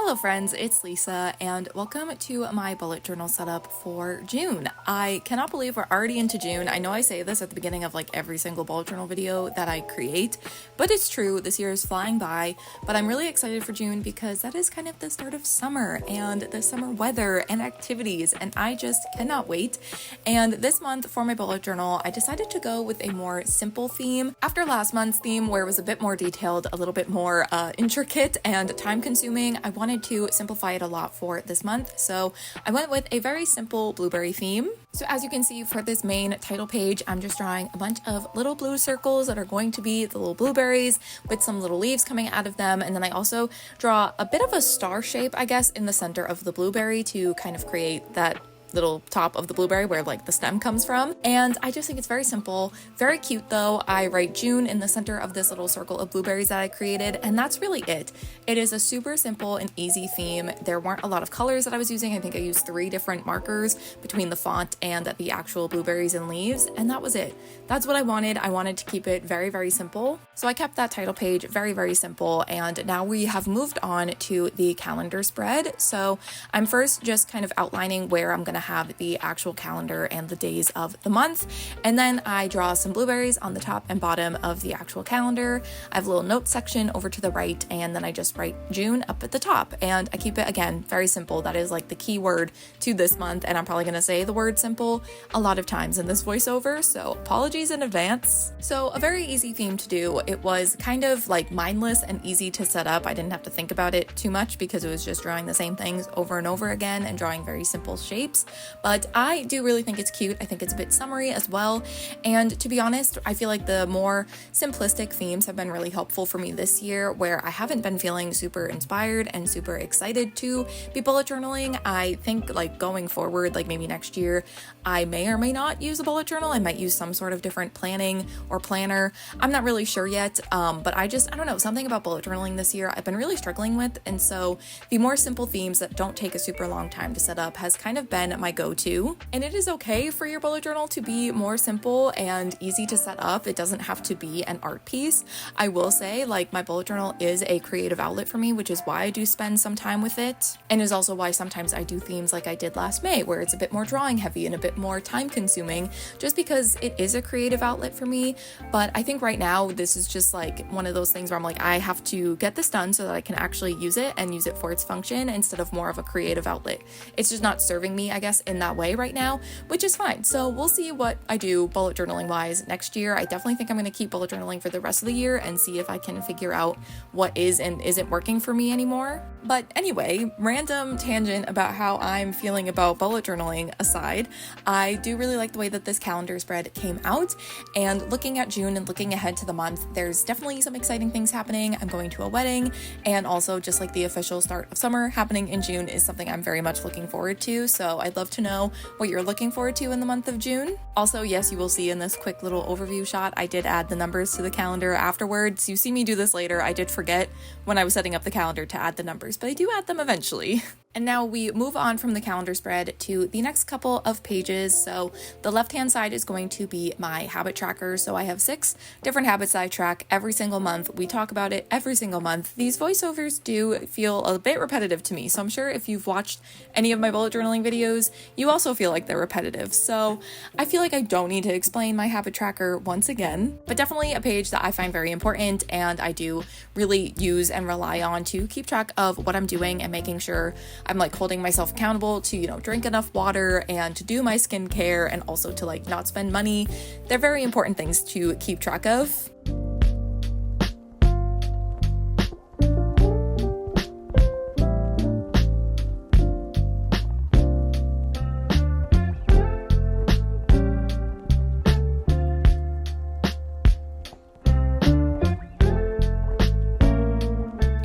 Hello friends, it's Lisa and welcome to my bullet journal setup for June. I cannot believe we're already into June. I know I say this at the beginning of like every single bullet journal video that I create, but it's true, this year is flying by, but I'm really excited for June because that is kind of the start of summer and the summer weather and activities, and I just cannot wait. And this month for my bullet journal, I decided to go with a more simple theme. After last month's theme where it was a bit more detailed, a little bit more intricate and time consuming, I wanted to simplify it a lot for this month, so I went with a very simple blueberry theme. So as you can see for this main title page, I'm just drawing a bunch of little blue circles that are going to be the little blueberries with some little leaves coming out of them, and then I also draw a bit of a star shape, I guess, in the center of the blueberry to kind of create that little top of the blueberry where like the stem comes from. And I just think it's very simple, very cute though. I write June in the center of this little circle of blueberries that I created, and that's really it. It is a super simple and easy theme. There weren't a lot of colors that I was using. I think I used 3 different markers between the font and the actual blueberries and leaves, and that was it. That's what I wanted. I wanted to keep it very, very simple. So I kept that title page very, very simple, and now we have moved on to the calendar spread. So I'm first just kind of outlining where I'm gonna have the actual calendar and the days of the month, and then I draw some blueberries on the top and bottom of the actual calendar. I have a little note section over to the right, and then I just write June up at the top, and I keep it again very simple. That is like the key word to this month, and I'm probably gonna say the word simple a lot of times in this voiceover, so apologies in advance. So a very easy theme to do. It was kind of like mindless and easy to set up. I didn't have to think about it too much because it was just drawing the same things over and over again and drawing very simple shapes. But I do really think it's cute. I think it's a bit summery as well. And to be honest, I feel like the more simplistic themes have been really helpful for me this year, where I haven't been feeling super inspired and super excited to be bullet journaling. I think like going forward, like maybe next year, I may or may not use a bullet journal. I might use some sort of different planning or planner. I'm not really sure yet, but I don't know, something about bullet journaling this year I've been really struggling with. And so the more simple themes that don't take a super long time to set up has kind of been my go-to. And it is okay for your bullet journal to be more simple and easy to set up. It doesn't have to be an art piece. I will say, like, my bullet journal is a creative outlet for me, which is why I do spend some time with it, and is also why sometimes I do themes like I did last May, where it's a bit more drawing heavy and a bit more time consuming, just because it is a creative outlet for me. But I think right now this is just like one of those things where I'm like, I have to get this done so that I can actually use it and use it for its function instead of more of a creative outlet. It's just not serving me, I guess, in that way right now, which is fine. So we'll see what I do bullet journaling wise next year. I definitely think I'm going to keep bullet journaling for the rest of the year and see if I can figure out what is and isn't working for me anymore. But anyway, random tangent about how I'm feeling about bullet journaling aside, I do really like the way that this calendar spread came out, and looking at June and looking ahead to the month, there's definitely some exciting things happening. I'm going to a wedding, and also just like the official start of summer happening in June is something I'm very much looking forward to. So I'd love to know what you're looking forward to in the month of June. Also, yes, you will see in this quick little overview shot, I did add the numbers to the calendar afterwards. You see me do this later. I did forget when I was setting up the calendar to add the numbers, but I do add them eventually. And now we move on from the calendar spread to the next couple of pages. So the left-hand side is going to be my habit tracker. So I have 6 different habits that I track every single month. We talk about it every single month. These voiceovers do feel a bit repetitive to me. So I'm sure if you've watched any of my bullet journaling videos, you also feel like they're repetitive. So I feel like I don't need to explain my habit tracker once again, but definitely a page that I find very important and I do really use and rely on to keep track of what I'm doing and making sure I'm like holding myself accountable to, drink enough water and to do my skincare and also to like not spend money. They're very important things to keep track of.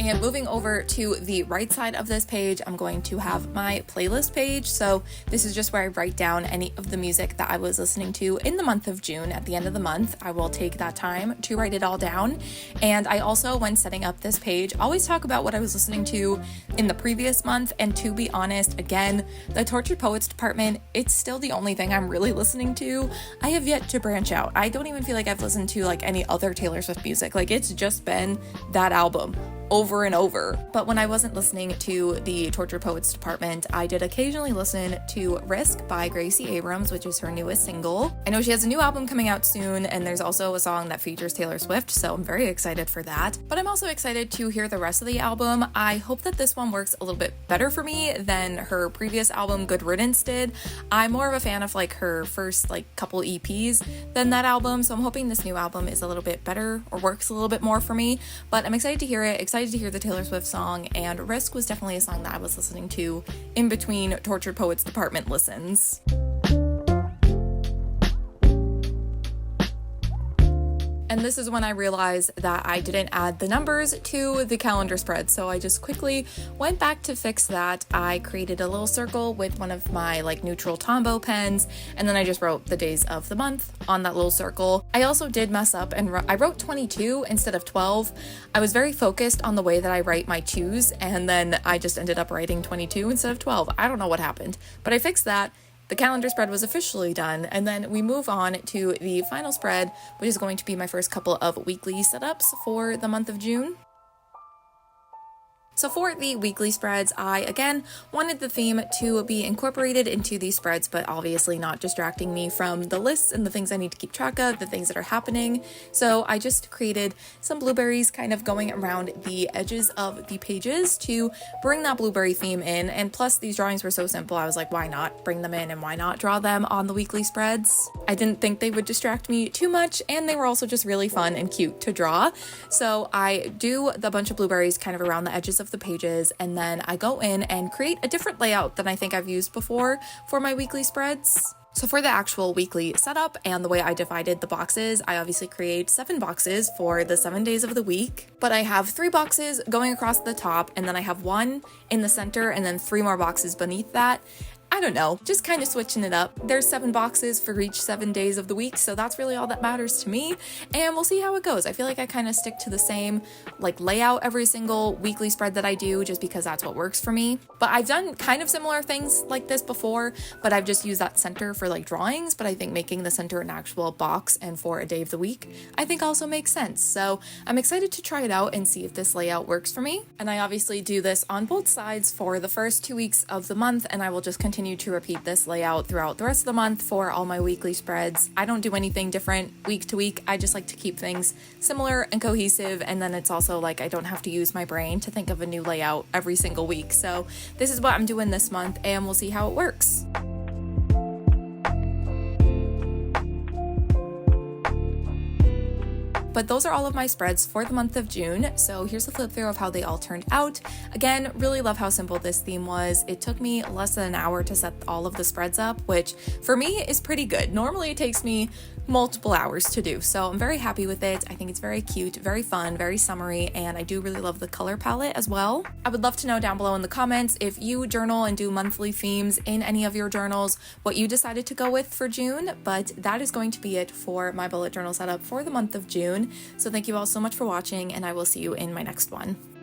And moving over to the right side of this page, I'm going to have my playlist page. So this is just where I write down any of the music that I was listening to in the month of June. At the end of the month, I will take that time to write it all down. And I also, when setting up this page, always talk about what I was listening to in the previous month. And to be honest, again, the Tortured Poets department, it's still the only thing I'm really listening to. I have yet to branch out. I don't even feel like I've listened to like any other Taylor Swift music. Like it's just been that album over and over. But when I wasn't listening to the Tortured Poets department, I did occasionally listen to Risk by Gracie Abrams, which is her newest single. I know she has a new album coming out soon, and there's also a song that features Taylor Swift, so I'm very excited for that. But I'm also excited to hear the rest of the album. I hope that this one works a little bit better for me than her previous album, Good Riddance, did. I'm more of a fan of like her first like couple EPs than that album, so I'm hoping this new album is a little bit better or works a little bit more for me. But I'm excited to hear it, excited to hear the Taylor Swift song, and Risk was definitely a song that I was listening to in between Tortured Poets department listens. And this is when I realized that I didn't add the numbers to the calendar spread, so I just quickly went back to fix that. I created a little circle with one of my like neutral Tombow pens, and then I just wrote the days of the month on that little circle. I also did mess up and I wrote 22 instead of 12. I was very focused on the way that I write my 2s, and then I just ended up writing 22 instead of 12. I don't know what happened, but I fixed that. The calendar spread was officially done, and then we move on to the final spread, which is going to be my first couple of weekly setups for the month of June. So for the weekly spreads, I again wanted the theme to be incorporated into these spreads, but obviously not distracting me from the lists and the things I need to keep track of, the things that are happening. So I just created some blueberries kind of going around the edges of the pages to bring that blueberry theme in. And plus these drawings were so simple, I was like, why not bring them in and why not draw them on the weekly spreads? I didn't think they would distract me too much, and they were also just really fun and cute to draw. So I do the bunch of blueberries kind of around the edges of the pages, and then I go in and create a different layout than I think I've used before for my weekly spreads. So for the actual weekly setup and the way I divided the boxes, I obviously create 7 boxes for the 7 days of the week, but I have 3 boxes going across the top, and then I have 1 in the center and then 3 more boxes beneath that. I don't know, just kind of switching it up. There's 7 boxes for each 7 days of the week, so that's really all that matters to me, and we'll see how it goes. I feel like I kind of stick to the same like layout every single weekly spread that I do, just because that's what works for me. But I've done kind of similar things like this before, but I've just used that center for like drawings, but I think making the center an actual box and for a day of the week, I think also makes sense. So I'm excited to try it out and see if this layout works for me. And I obviously do this on both sides for the first 2 weeks of the month, and I will just continue to repeat this layout throughout the rest of the month for all my weekly spreads. I don't do anything different week to week. I just like to keep things similar and cohesive, and then it's also like I don't have to use my brain to think of a new layout every single week. So this is what I'm doing this month, and we'll see how it works. But those are all of my spreads for the month of June. So here's a flip through of how they all turned out. Again, really love how simple this theme was. It took me less than an hour to set all of the spreads up, which for me is pretty good. Normally it takes me multiple hours to do, so I'm very happy with it. I think it's very cute, very fun, very summery, and I do really love the color palette as well. I would love to know down below in the comments if you journal and do monthly themes in any of your journals, what you decided to go with for June. But that is going to be it for my bullet journal setup for the month of June. So thank you all so much for watching, and I will see you in my next one.